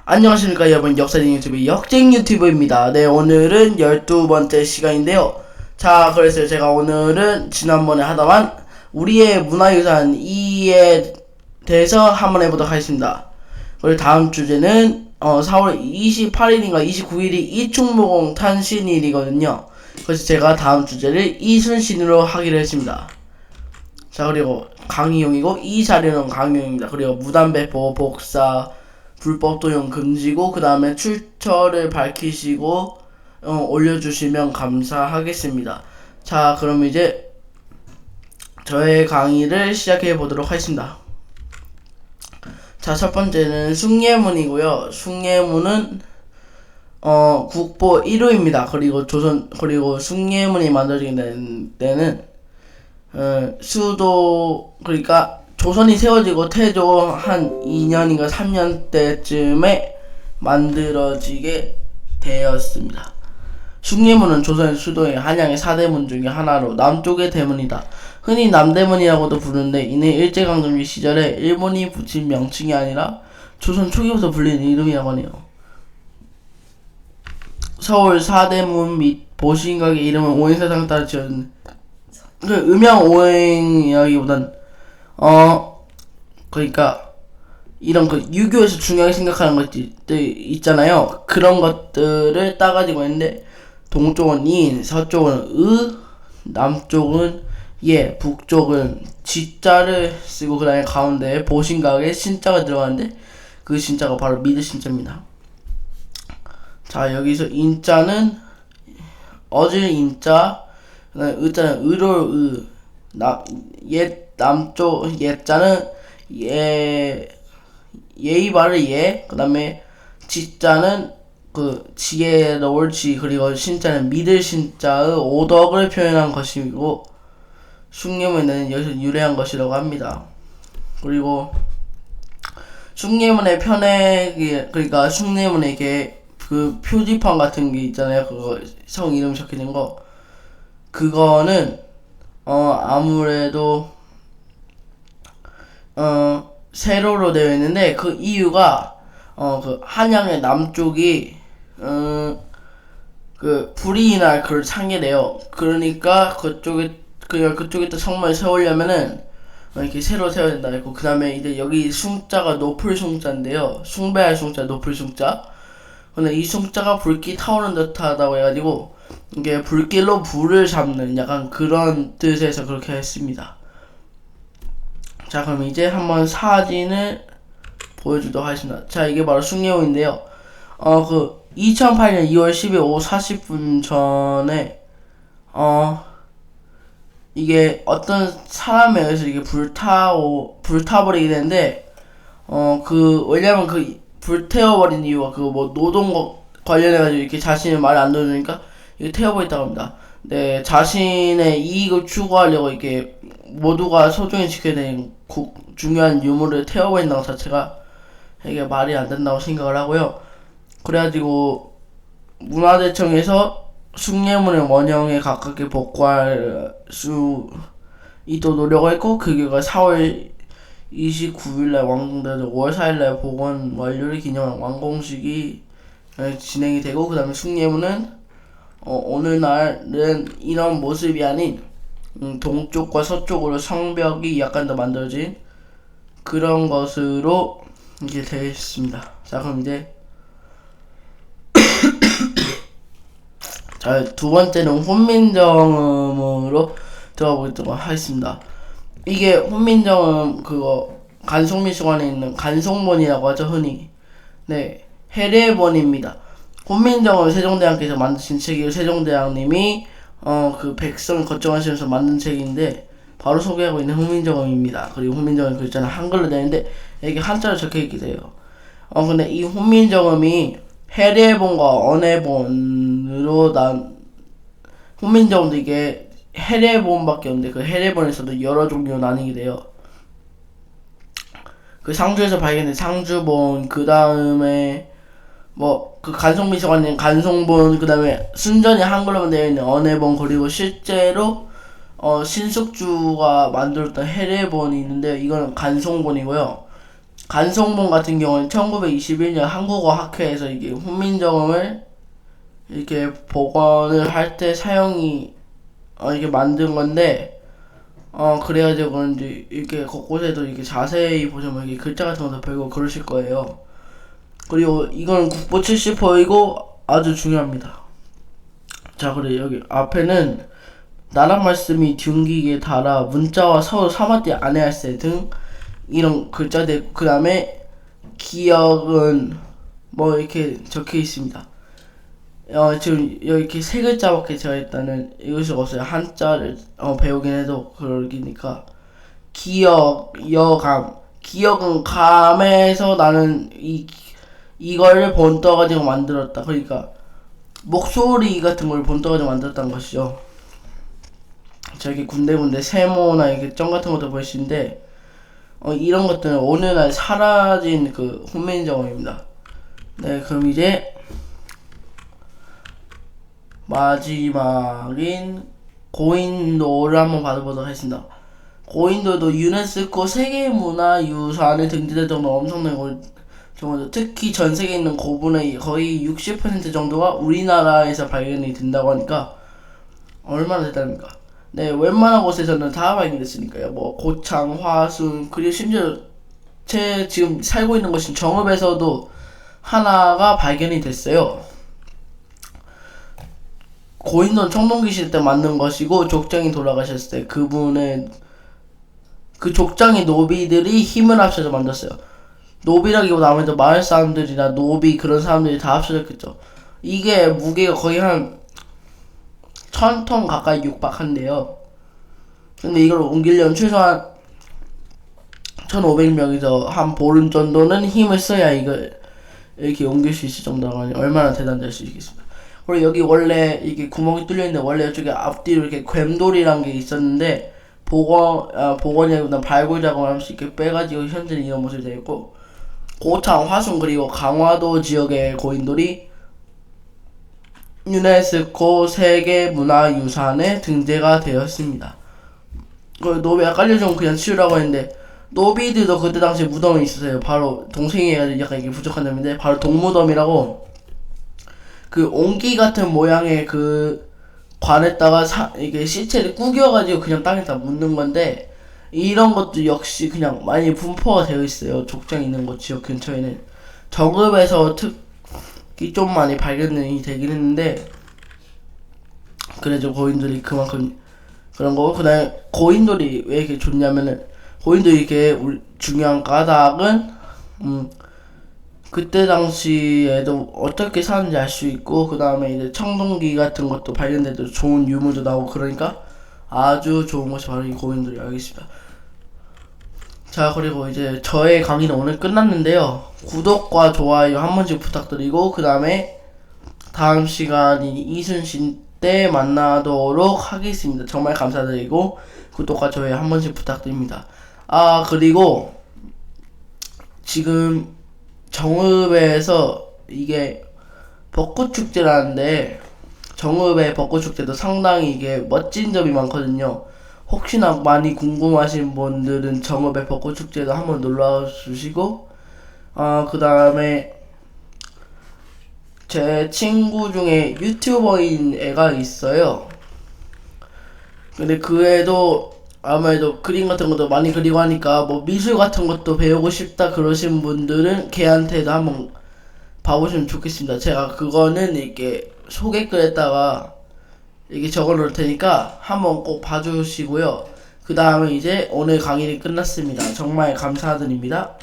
안녕하십니까 여러분, 역사진 유튜브 역쟁 유튜브입니다. 네, 오늘은 12번째 시간인데요. 자, 그래서 제가 오늘은 지난번에 하다만 우리의 문화유산 2에 대해서 한번 해보도록 하겠습니다. 그리고 다음 주제는 4월 28일인가 29일이 이충무공 탄신일이거든요. 그래서 제가 다음 주제를 이순신으로 하기로 했습니다. 자, 그리고 강의용이고 이 자료는 강의용입니다. 그리고 무단배포, 복사, 불법 도용 금지고, 그 다음에 출처를 밝히시고 올려주시면 감사하겠습니다. 자, 그럼 이제 저의 강의를 시작해 보도록 하겠습니다. 자, 첫 번째는 숭례문이고요. 숭례문은 국보 1호입니다. 그리고 숭례문이 만들어지게 된 때는 수도, 그러니까 조선이 세워지고 태조 한 2년인가 3년 때쯤에 만들어지게 되었습니다. 숭례문은 조선의 수도인 한양의 4대문 중에 하나로 남쪽의 대문이다. 흔히 남대문이라고도 부르는데, 이는 일제강점기 시절에 일본이 붙인 명칭이 아니라 조선 초기부터 불리는 이름이라고 하네요. 서울 4대문 및 보신각의 이름은 오행사상에 따라 지어진 음양 오행이라기보단 그러니까 이런 유교에서 중요하게 생각하는 것들 있잖아요. 그런 것들을 따가지고 있는데, 동쪽은 인, 서쪽은 으, 남쪽은 예, 북쪽은 지자를 쓰고, 그 다음에 가운데에 보신각에 신자가 들어가는데 그 신자가 바로 믿을 신자입니다. 자, 여기서 인자는 어질 인자, 그 다음에 의자는 의로울 의, 남쪽 예자는 예의 바를 예, 그 다음에 지자는 지혜로울 지, 그리고 신자는 믿을 신자의 오덕을 표현한 것이고, 숭례문에는 여기서 유래한 것이라고 합니다. 그리고 숭례문의 그러니까 숭례문에 이렇게 표지판 같은 게 있잖아요. 그거 성 이름 적혀있는 거, 그거는 아무래도 세로로 되어 있는데, 그 이유가 한양의 남쪽이 불이날 그걸 창게돼요. 그러니까 그쪽에 또 성문을 세우려면은 이렇게 새로 세워야 된다 했고, 그 다음에 이제 여기 숭자가 높을 숭자인데요. 숭배할 숭자, 높을 숭자. 근데 이 숭자가 불길 타오르는 듯하다고 해가지고 이게 불길로 불을 잡는 약간 그런 뜻에서 그렇게 했습니다. 자, 그럼 이제 한번 사진을 보여주도록 하겠습니다. 자, 이게 바로 숭례문인데요. 2008년 2월 10일 오후 40분 전에 이게 어떤 사람에 의해서 이게 불타버리게 되는데, 왜냐면 불태워버린 이유가 노동 관련해가지고 이렇게 자신의 말을 안 들어주니까 이게 태워버렸다고 합니다. 네, 자신의 이익을 추구하려고 이렇게 모두가 소중히 지켜야 되는 중요한 유물을 태워버린다는 것 자체가 이게 말이 안 된다고 생각을 하고요. 그래가지고 문화재청에서 숭례문의 원형에 가깝게 복구할 수 있도록 노력을 했고, 그 결과 4월 29일날 완공돼서 5월 4일날 복원 완료를 기념한 완공식이 진행이 되고, 그 다음에 숭례문은 오늘날은 이런 모습이 아닌 동쪽과 서쪽으로 성벽이 약간 더 만들어진 그런 것으로 이렇게 되어 있습니다. 자, 그럼 이제 자, 두 번째는 혼민정음으로 들어가 보도록 하겠습니다. 이게 혼민정음 간송미술관에 있는 간송본이라고 하죠, 흔히. 네, 해례본입니다. 혼민정음 세종대왕께서 만드신 책이고, 세종대왕님이 백성을 걱정하시면서 만든 책인데, 바로 소개하고 있는 혼민정음입니다. 그리고 혼민정음 글자는 한글로 되는데 이게 한자로 적혀있게 돼요. 근데 이 혼민정음이 해례본과 언해본으로 혼민정음도 이게 해례본밖에 없는데, 그 해례본에서도 여러 종류로 나뉘게 돼요. 상주에서 발견된 상주본, 그 다음에 간송미술관에 간송본, 그 다음에 순전히 한글로만 되어 있는 언해본, 그리고 실제로 신숙주가 만들었던 해례본이 있는데, 이거는 간송본이고요. 간송본 같은 경우는 1921년 한국어 학회에서 이게 훈민정음을 이렇게 복원을 할 때 사용이 이렇게 만든 건데 그래가지고 그런지 이렇게 곳곳에도 이렇게 자세히 보시면 이게 글자 같은 것도 배우고 그러실 거예요. 그리고 이건 국보 70호이고 아주 중요합니다. 자, 그래 여기 앞에는 나란 말씀이 둥기게 달아 문자와 서로 사마띠 안해할세 등 이런 글자들, 그 다음에 기억은 뭐 이렇게 적혀 있습니다. 지금 여기 이렇게 세 글자밖에 제가 일단은 읽을 수가 없어요. 한자를 배우긴 해도 그러기니까. 기억, 여감. 기억은 감에서 나는 이걸 본떠가지고 만들었다. 그러니까 목소리 같은 걸 본떠가지고 만들었다는 것이죠. 저기 군데군데 세모나 이렇게 점 같은 것도 보이시는데 이런 것들은 오늘날 사라진 그 훈민정음입니다. 네, 그럼 이제 마지막인 고인돌을 한번 받아보도록 하겠습니다. 고인돌도 유네스코 세계문화유산에 등재될 정도로 엄청난 정도, 특히 전 세계에 있는 고분의 거의 60% 정도가 우리나라에서 발견이 된다고 하니까 얼마나 대단합니까? 네, 웬만한 곳에서는 다 발견됐으니까요. 뭐 고창, 화순, 그리고 심지어 제 지금 살고 있는 곳인 정읍에서도 하나가 발견이 됐어요. 고인돌 청동기실 때 만든 것이고, 족장이 돌아가셨을 때 그분의 그 족장의 노비들이 힘을 합쳐서 만들었어요. 노비라기보다 아무래도 마을 사람들이나 노비 그런 사람들이 다 합쳐졌겠죠. 이게 무게가 거의 한 1000톤 가까이 육박한데요. 근데 이걸 옮기려면 최소한 1500명에서 한 보름 정도는 힘을 써야 이걸 이렇게 옮길 수 있을 정도라고 하니 얼마나 대단한지 알 수 있겠습니다. 그리고 여기 원래 이게 구멍이 뚫려있는데 원래 이쪽에 앞뒤로 이렇게 괸돌이란 게 있었는데 복원이라기보다 발굴 작업을 하면서 이렇게 빼가지고 현재는 이런 모습이 되어있고, 고창, 화순 그리고 강화도 지역의 고인돌이 유네스코 세계문화유산에 등재가 되었습니다. 노비 아까 알려준 그냥 치우라고 했는데 노비들도 그때 당시 무덤이 있었어요. 바로 동생이 약간 이게 부족한 점인데 바로 동무덤이라고 그 옹기 같은 모양의 그 관에다가 이게 시체를 구겨가지고 그냥 땅에다 묻는 건데, 이런 것도 역시 그냥 많이 분포가 되어 있어요. 족장 있는 곳 지역 근처에는. 정읍에서 특히 좀 많이 발견이 되긴 했는데, 그래도 고인돌이 그만큼 그런 거고, 그 다음에 고인돌이 왜 이렇게 좋냐면은, 고인돌이 이렇게 중요한 까닭은 그때 당시에도 어떻게 사는지 알 수 있고, 그 다음에 이제 청동기 같은 것도 발견돼도 좋은 유물도 나오고, 그러니까 아주 좋은 것이 바로 이 고인돌이 알겠습니다. 자, 그리고 이제 저의 강의는 오늘 끝났는데요. 구독과 좋아요 한 번씩 부탁드리고, 그 다음에 다음 시간이 이순신 때 만나도록 하겠습니다. 정말 감사드리고 구독과 좋아요 한 번씩 부탁드립니다. 그리고 지금 정읍에서 이게 벚꽃축제라는데, 정읍의 벚꽃축제도 상당히 이게 멋진 점이 많거든요. 혹시나 많이 궁금하신 분들은 정읍의 벚꽃축제도 한번 놀러와 주시고, 그 다음에 제 친구 중에 유튜버인 애가 있어요. 근데 그 애도 아무래도 그림 같은 것도 많이 그리고 하니까 뭐 미술 같은 것도 배우고 싶다 그러신 분들은 걔한테도 한번 봐보시면 좋겠습니다. 제가 그거는 이렇게 소개글에다가 이렇게 적어 놓을 테니까 한번 꼭 봐주시고요. 그 다음에 이제 오늘 강의는 끝났습니다. 정말 감사드립니다.